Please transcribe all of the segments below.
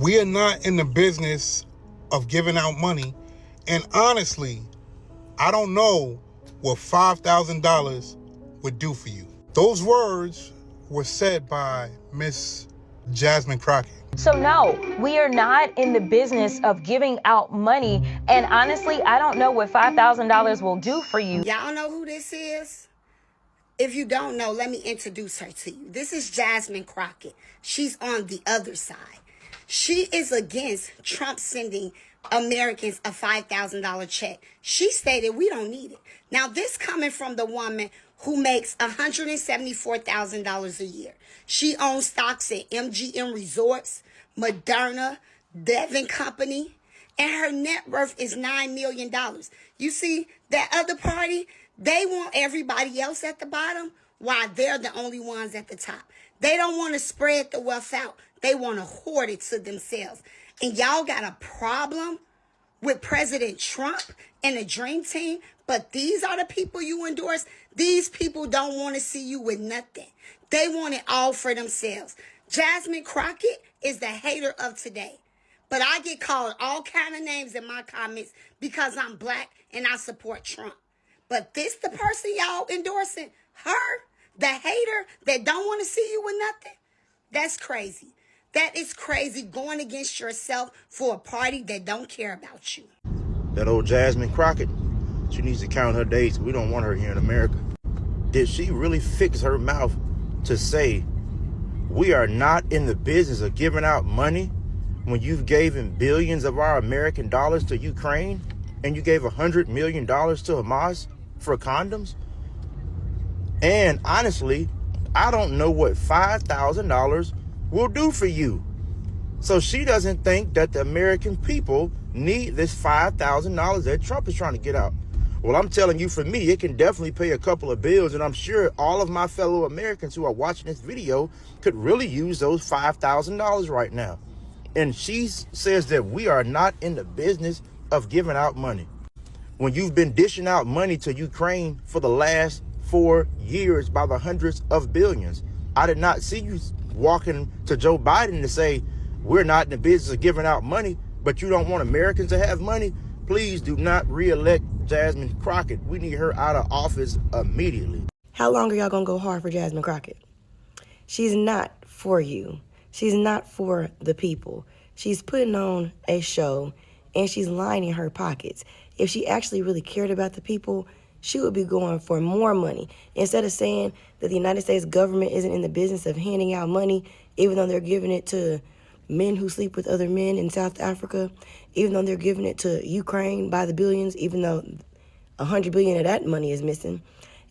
We are not in the business of giving out money. And honestly, I don't know what $5,000 would do for you. Those words were said by Miss Jasmine Crockett. So no, we are not in the business of giving out money. And honestly, I don't know what $5,000 will do for you. Y'all know who this is? If you don't know, let me introduce her to you. This is Jasmine Crockett. She's on the other side. She is against Trump sending Americans a $5,000 check. She stated we don't need it. Now, this coming from the woman who makes $174,000 a year. She owns stocks at MGM Resorts, Moderna, Devon Company, and her net worth is $9 million. You see, that other party, they want everybody else at the bottom while they're the only ones at the top. They don't want to spread the wealth out. They want to hoard it to themselves. And y'all got a problem with President Trump and the Dream Team, but these are the people you endorse. These people don't want to see you with nothing. They want it all for themselves. Jasmine Crockett is the hater of today. But I get called all kind of names in my comments because I'm black and I support Trump. But this the person y'all endorsing, her, the hater that don't want to see you with nothing? That's crazy. That is crazy, going against yourself for a party that don't care about you. That old Jasmine Crockett, she needs to count her days. We don't want her here in America. Did she really fix her mouth to say, we are not in the business of giving out money when you've given billions of our American dollars to Ukraine and you gave $100 million to Hamas for condoms? And honestly, I don't know what $5,000 will do for you. So she doesn't think that the American people need this $5,000 that Trump is trying to get out. Well, I'm telling you, for me, it can definitely pay a couple of bills. And I'm sure all of my fellow Americans who are watching this video could really use those $5,000 right now. And she says that we are not in the business of giving out money. When you've been dishing out money to Ukraine for the last 4 years by the hundreds of billions, I did not see you walking to Joe Biden to say, we're not in the business of giving out money, but you don't want Americans to have money. Please do not reelect Jasmine Crockett. We need her out of office immediately. How long are y'all gonna go hard for Jasmine Crockett? She's not for you. She's not for the people. She's putting on a show and she's lining her pockets. If she actually really cared about the people, she would be going for more money. Instead of saying that the United States government isn't in the business of handing out money, even though they're giving it to men who sleep with other men in South Africa, even though they're giving it to Ukraine by the billions, even though $100 billion of that money is missing,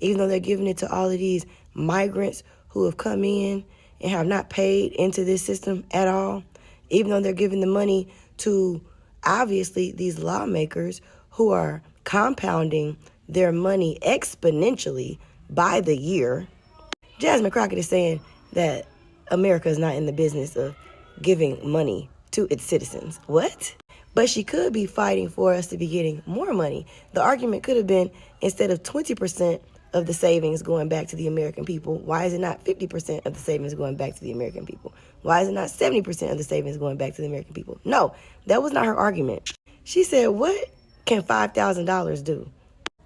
even though they're giving it to all of these migrants who have come in and have not paid into this system at all, even though they're giving the money to, obviously, these lawmakers who are compounding their money exponentially by the year. Jasmine Crockett is saying that America is not in the business of giving money to its citizens. What? But she could be fighting for us to be getting more money. The argument could have been, instead of 20% of the savings going back to the American people, why is it not 50% of the savings going back to the American people? Why is it not 70% of the savings going back to the American people? No, that was not her argument. She said, what can $5,000 do?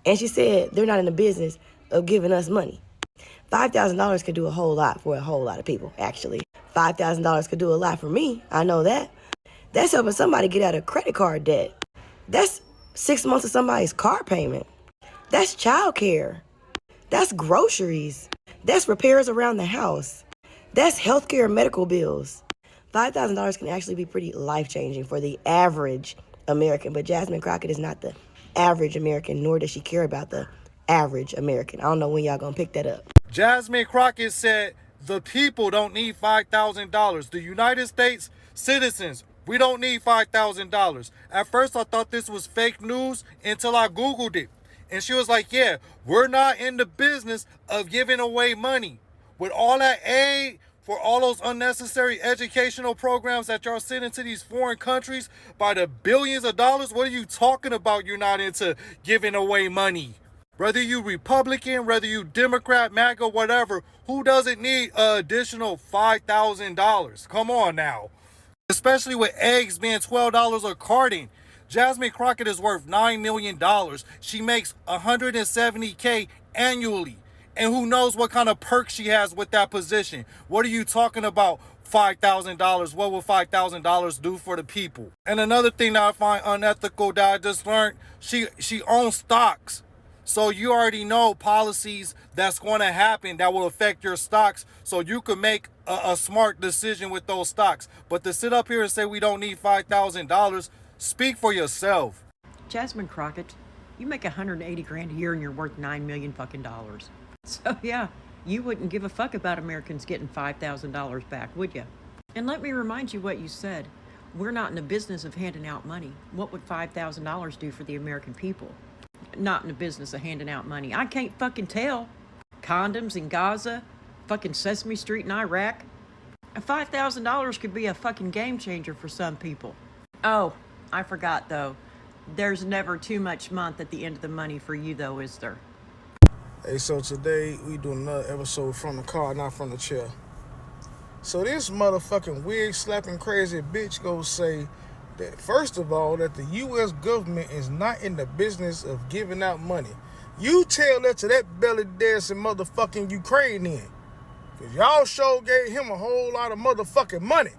And she said they're not in the business of giving us money. $5,000 could do a whole lot for a whole lot of people, actually. $5,000 could do a lot for me. I know that. That's helping somebody get out of credit card debt. That's 6 months of somebody's car payment. That's childcare. That's groceries. That's repairs around the house. That's healthcare and medical bills. $5,000 can actually be pretty life-changing for the average American, but Jasmine Crockett is not the average American, nor does she care about the average American. I don't know when y'all gonna pick that up. Jasmine Crockett said the people don't need $5,000. The United States citizens, we don't need $5,000. At first, I thought this was fake news until I Googled it. And she was like, yeah, we're not in the business of giving away money. With all that aid for all those unnecessary educational programs that y'all sending to these foreign countries by the billions of dollars, what are you talking about? You're not into giving away money. Whether you Republican, whether you Democrat, MAGA, whatever, who doesn't need an additional $5,000? Come on now. Especially with eggs being $12 a carton. Jasmine Crockett is worth $9 million. She makes $170K annually. And who knows what kind of perks she has with that position. What are you talking about? $5,000. What will $5,000 do for the people? And another thing that I find unethical that I just learned, she owns stocks. So you already know policies that's going to happen that will affect your stocks, so you can make a smart decision with those stocks. But to sit up here and say we don't need $5,000, speak for yourself. Jasmine Crockett, you make 180 grand a year and you're worth $9 million fucking dollars. So yeah, you wouldn't give a fuck about Americans getting $5,000 back, would you? And let me remind you what you said. We're not in the business of handing out money. What would $5,000 do for the American people? Not in the business of handing out money. I can't fucking tell. Condoms in Gaza, fucking Sesame Street in Iraq. $5,000 could be a fucking game changer for some people. Oh, I forgot though. There's never too much month at the end of the money for you though, is there? Hey, so today we doing another episode from the car, not from the chair. So this motherfucking wig slapping crazy bitch goes say that first of all that the U.S. government is not in the business of giving out money. You tell that to that belly dancing motherfucking Ukrainian, cause y'all sure gave him a whole lot of motherfucking money,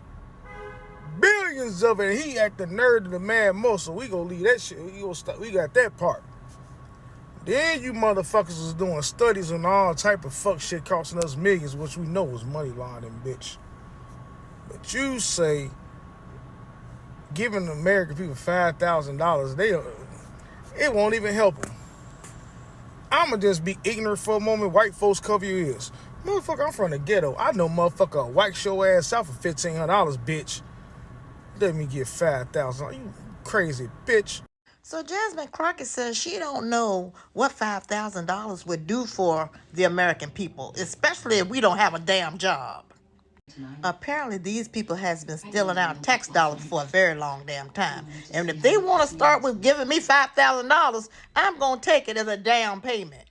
billions of it. And he act the nerd of the man more, so we gonna leave that shit. We got that part. Then you motherfuckers was doing studies on all type of fuck shit costing us millions, which we know was money laundering, bitch. But you say giving the American people $5,000, it won't even help them. I'ma just be ignorant for a moment. White folks cover your ears. Motherfucker, I'm from the ghetto. I know motherfucker white show ass out for $1,500, bitch. Let me get $5,000. You crazy bitch. So Jasmine Crockett says she don't know what $5,000 would do for the American people, especially if we don't have a damn job. Apparently these people has been stealing our tax dollars for a very long damn time. And if they want to start with giving me $5,000, I'm going to take it as a down payment.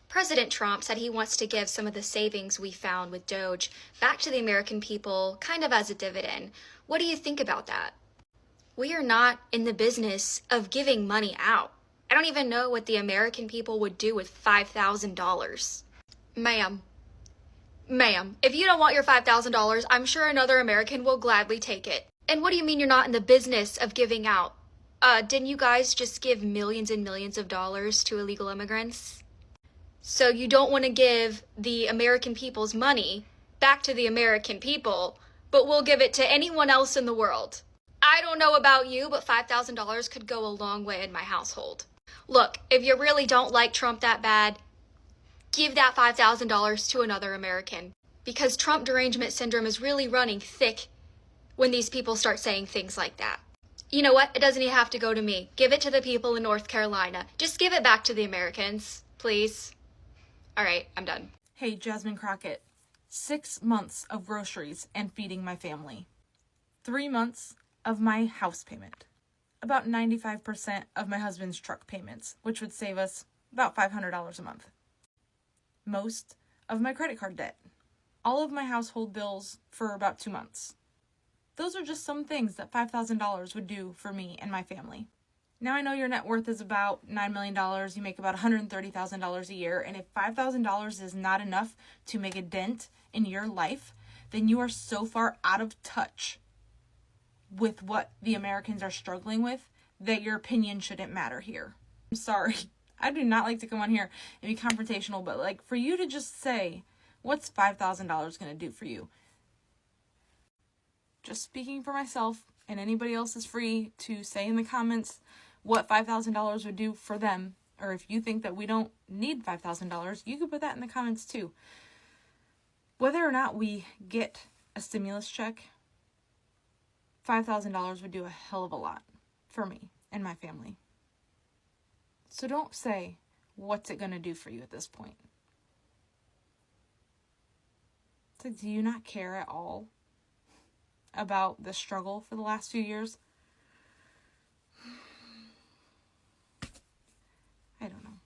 President Trump said he wants to give some of the savings we found with Doge back to the American people, kind of as a dividend. What do you think about that? We are not in the business of giving money out. I don't even know what the American people would do with $5,000. Ma'am, if you don't want your $5,000, I'm sure another American will gladly take it. And what do you mean you're not in the business of giving out? Didn't you guys just give millions and millions of dollars to illegal immigrants? So you don't want to give the American people's money back to the American people, but we'll give it to anyone else in the world. I don't know about you, but $5,000 could go a long way in my household. Look, if you really don't like Trump that bad, give that $5,000 to another American. Because Trump derangement syndrome is really running thick when these people start saying things like that. You know what? It doesn't even have to go to me. Give it to the people in North Carolina. Just give it back to the Americans, please. All right, I'm done. Hey, Jasmine Crockett. 6 months of groceries and feeding my family. 3 months of my house payment. About 95% of my husband's truck payments, which would save us about $500 a month. Most of my credit card debt. All of my household bills for about 2 months. Those are just some things that $5,000 would do for me and my family. Now I know your net worth is about $9 million. You make about $130,000 a year. And if $5,000 is not enough to make a dent in your life, then you are so far out of touch with what the Americans are struggling with that your opinion shouldn't matter here. I'm sorry. I do not like to come on here and be confrontational, but like for you to just say, what's $5,000 going to do for you? Just speaking for myself, and anybody else is free to say in the comments what $5,000 would do for them. Or if you think that we don't need $5,000, you could put that in the comments too. Whether or not we get a stimulus check, $5,000 would do a hell of a lot for me and my family. So don't say, what's it going to do for you at this point? It's like, do you not care at all about the struggle for the last few years? I don't know.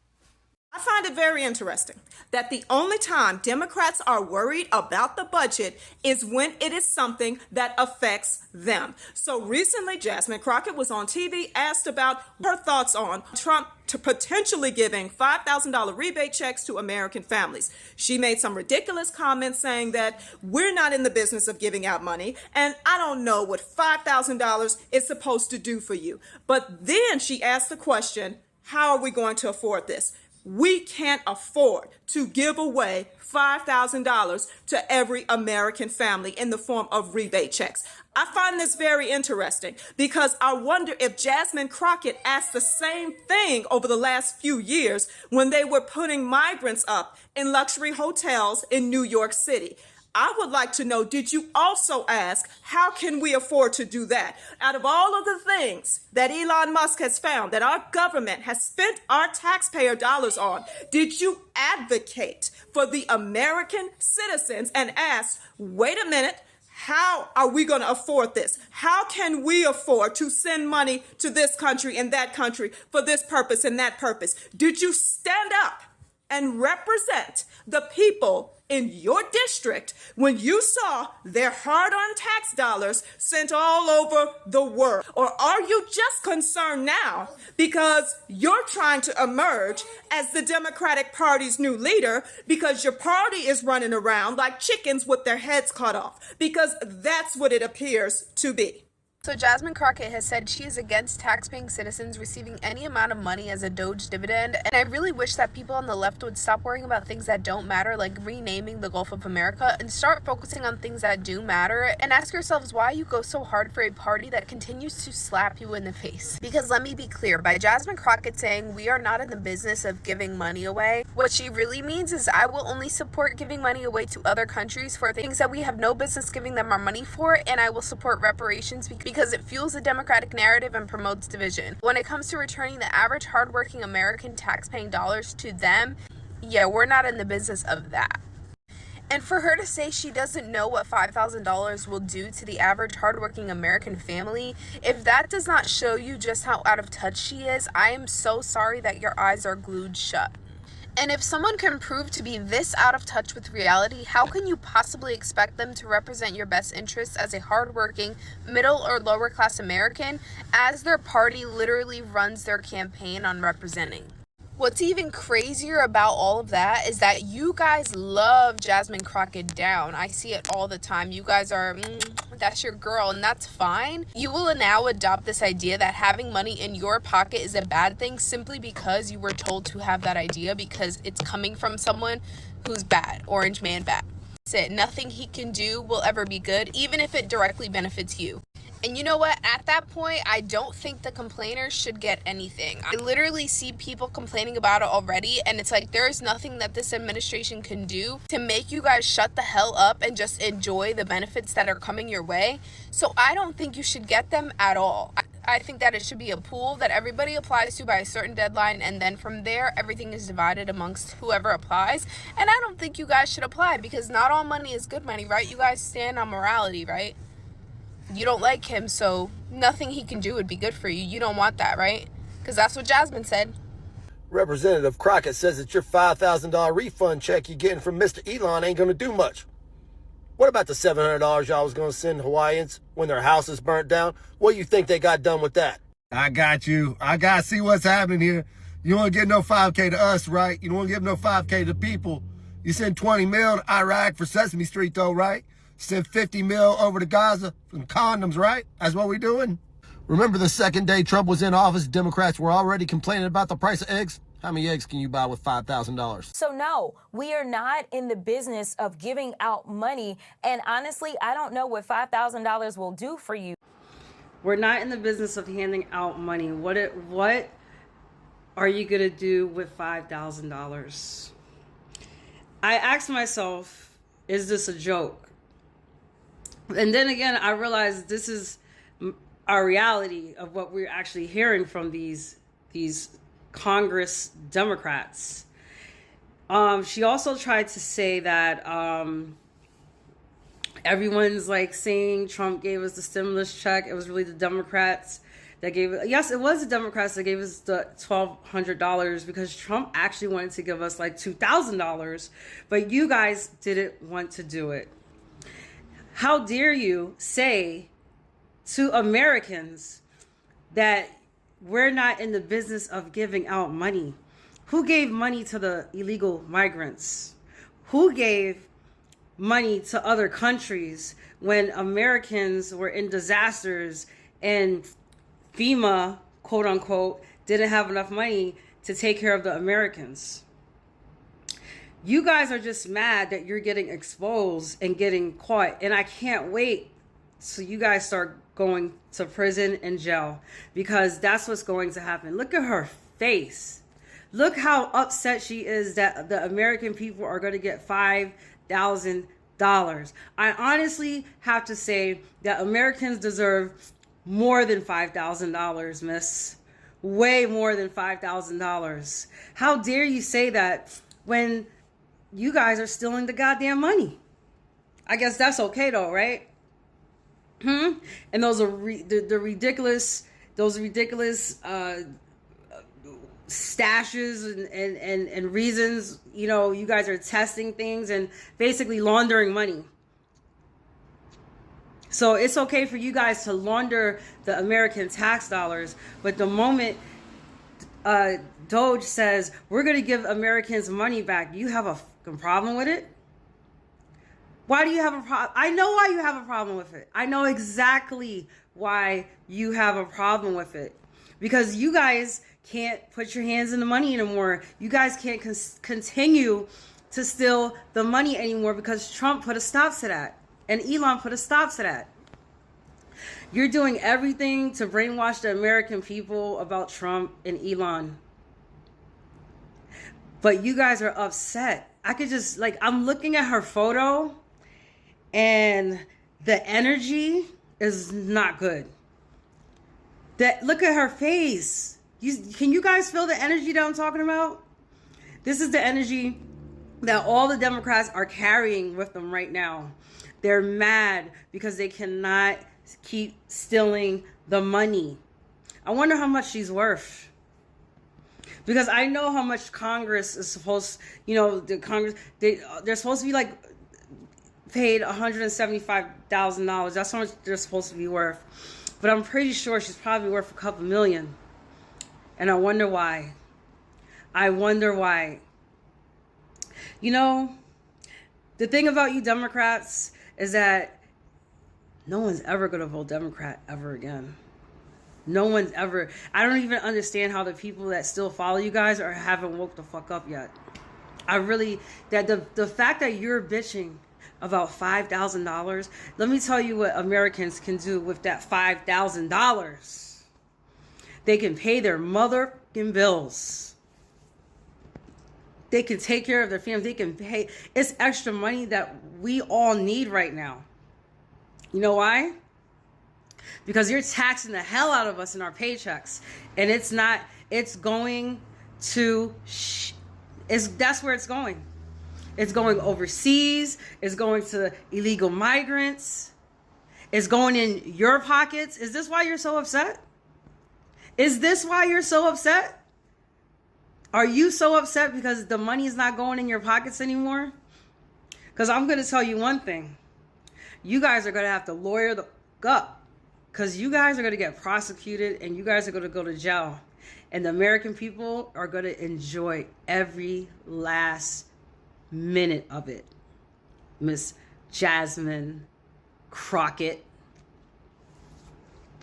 I I find it very interesting that the only time Democrats are worried about the budget is when it is something that affects them. So recently, Jasmine Crockett was on TV, asked about her thoughts on Trump to potentially giving $5,000 rebate checks to American families. She made some ridiculous comments saying that we're not in the business of giving out money, and I don't know what $5,000 is supposed to do for you. But then she asked the question, how are we going to afford this? We can't afford to give away $5,000 to every American family in the form of rebate checks. I find this very interesting because I wonder if Jasmine Crockett asked the same thing over the last few years when they were putting migrants up in luxury hotels in New York City. I would like to know, did you also ask, how can we afford to do that? Out of all of the things that Elon Musk has found that our government has spent our taxpayer dollars on, did you advocate for the American citizens and ask, wait a minute, how are we going to afford this? How can we afford to send money to this country and that country for this purpose and that purpose? Did you stand up and represent the people in your district when you saw their hard-earned tax dollars sent all over the world? Or are you just concerned now because you're trying to emerge as the Democratic Party's new leader because your party is running around like chickens with their heads cut off? Because that's what it appears to be. So Jasmine Crockett has said she is against taxpaying citizens receiving any amount of money as a Doge dividend, and I really wish that people on the left would stop worrying about things that don't matter, like renaming the Gulf of America, and start focusing on things that do matter, and ask yourselves why you go so hard for a party that continues to slap you in the face. Because let me be clear, by Jasmine Crockett saying we are not in the business of giving money away, what she really means is I will only support giving money away to other countries for things that we have no business giving them our money for, and I will support reparations because it fuels the Democratic narrative and promotes division. When it comes to returning the average hardworking American taxpaying dollars to them, yeah, we're not in the business of that. And for her to say she doesn't know what $5,000 will do to the average hardworking American family, if that does not show you just how out of touch she is, I am so sorry that your eyes are glued shut. And if someone can prove to be this out of touch with reality, how can you possibly expect them to represent your best interests as a hardworking, middle or lower class American, as their party literally runs their campaign on representing? What's even crazier about all of that is that you guys love Jasmine Crockett down. I see it all the time. You guys are, that's your girl, and that's fine. You will now adopt this idea that having money in your pocket is a bad thing simply because you were told to have that idea because it's coming from someone who's bad, orange man bad. That's it. Nothing he can do will ever be good, even if it directly benefits you. And you know what? At that point, I don't think the complainers should get anything. I literally see people complaining about it already, and it's like there is nothing that this administration can do to make you guys shut the hell up and just enjoy the benefits that are coming your way. So I don't think you should get them at all. I think that it should be a pool that everybody applies to by a certain deadline, and then from there, everything is divided amongst whoever applies. And I don't think you guys should apply because not all money is good money, right? You guys stand on morality, right? You don't like him, so nothing he can do would be good for you. You don't want that, right? Because that's what Jasmine said. Representative Crockett says that your $5,000 refund check you're getting from Mr. Elon ain't going to do much. What about the $700 y'all was going to send Hawaiians when their houses burnt down? What do you think they got done with that? I got you. I got to see what's happening here. You don't want to give no 5K to us, right? You don't want to give no 5K to people. You send 20 mil to Iraq for Sesame Street, though, right? Send 50 mil over to Gaza for condoms, right? That's what we doing. Remember the second day Trump was in office, Democrats were already complaining about the price of eggs? How many eggs can you buy with $5,000? So no, we are not in the business of giving out money. And honestly, I don't know what $5,000 will do for you. We're not in the business of handing out money. What are you going to do with $5,000? I asked myself, is this a joke? And then again, I realized this is our reality of what we're actually hearing from these Congress Democrats. She also tried to say that everyone's like saying Trump gave us the stimulus check. It was really the Democrats that gave it. Yes, it was the Democrats that gave us the $1,200 because Trump actually wanted to give us like $2,000, but you guys didn't want to do it. How dare you say to Americans that we're not in the business of giving out money? Who gave money to the illegal migrants? Who gave money to other countries when Americans were in disasters and FEMA, quote unquote, didn't have enough money to take care of the Americans? You guys are just mad that you're getting exposed and getting caught. And I can't wait so you guys start going to prison and jail, because that's what's going to happen. Look at her face. Look how upset she is that the American people are going to get $5,000. I honestly have to say that Americans deserve more than $5,000, miss. Way more than $5,000. How dare you say that when you guys are stealing the goddamn money? I guess that's okay though, right? And those are the ridiculous, stashes and reasons, you know, you guys are testing things and basically laundering money. So it's okay for you guys to launder the American tax dollars, but the moment Doge says we're going to give Americans money back, you have a fucking problem with it? Why do you have a problem? I know why you have a problem with it. I know exactly why you have a problem with it. Because you guys can't put your hands in the money anymore. You guys can't continue to steal the money anymore because Trump put a stop to that. And Elon put a stop to that. You're doing everything to brainwash the American people about Trump and Elon. But you guys are upset. I could just, like, I'm looking at her photo and the energy is not good. Look at her face. Can you guys feel the energy that I'm talking about? This is the energy that all the Democrats are carrying with them right now. They're mad because they cannot keep stealing the money. I wonder how much she's worth. Because I know how much Congress is supposed, you know, the Congress, they're supposed to be like paid $175,000. That's how much they're supposed to be worth. But I'm pretty sure she's probably worth a couple million. And I wonder why. I wonder why. You know, the thing about you Democrats is that no one's ever going to vote Democrat ever again. No one's ever. I don't even understand how the people that still follow you guys haven't woke the fuck up yet. I really, that the fact that you're bitching about $5,000, let me tell you what Americans can do with that $5,000. They can pay their motherfucking bills. They can take care of their families. They can pay. It's extra money that we all need right now. You know why? Because you're taxing the hell out of us in our paychecks. And it's not, it's going to, that's where it's going. It's going overseas. It's going to illegal migrants. It's going in your pockets. Is this why you're so upset? Is this why you're so upset? Are you so upset because the money is not going in your pockets anymore? Because I'm going to tell you one thing. You guys are going to have to lawyer the up. Because you guys are going to get prosecuted and you guys are going to go to jail. And the American people are going to enjoy every last minute of it. Miss Jasmine Crockett.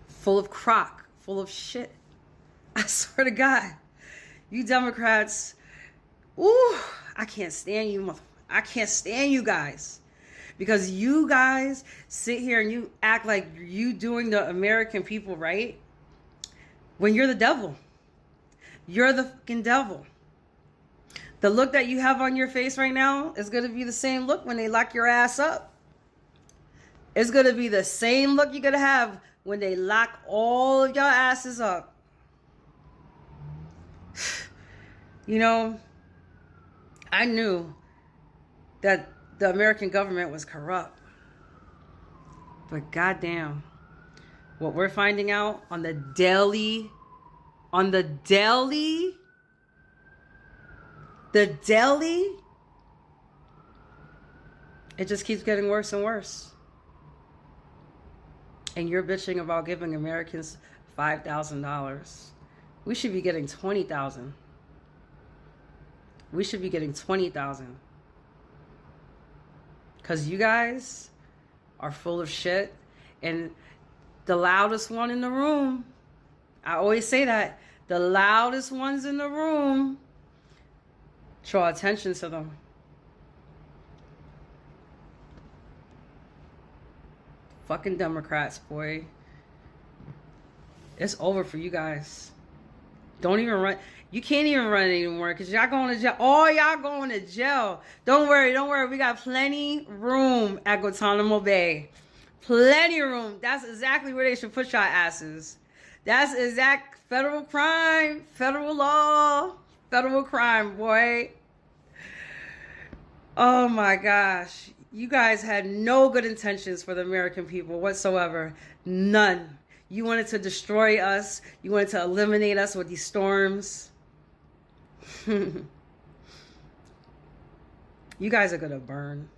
Full of full of shit. I swear to God. You Democrats, ooh, I can't stand you. I can't stand you guys. Because you guys sit here and you act like you doing the American people right when you're the devil. You're the fucking devil. The look that you have on your face right now is going to be the same look when they lock your ass up. It's going to be the same look you're going to have when they lock all of your asses up. You know, I knew that the American government was corrupt. But goddamn, what we're finding out on the daily, the daily, it just keeps getting worse and worse. And you're bitching about giving Americans $5,000. We should be getting $20,000. We should be getting $20,000. Because you guys are full of shit. And the loudest one in the room, I always say that, the loudest ones in the room draw attention to them. Fucking Democrats, boy. It's over for you guys. Don't even run. You can't even run anymore because y'all going to jail. Oh, y'all going to jail. Don't worry. We got plenty room at Guantanamo Bay. Plenty of room. That's exactly where they should put y'all asses. That's exact federal crime, federal law, federal crime, boy. Oh my gosh. You guys had no good intentions for the American people whatsoever. None. You wanted to destroy us. You wanted to eliminate us with these storms. You guys are going to burn.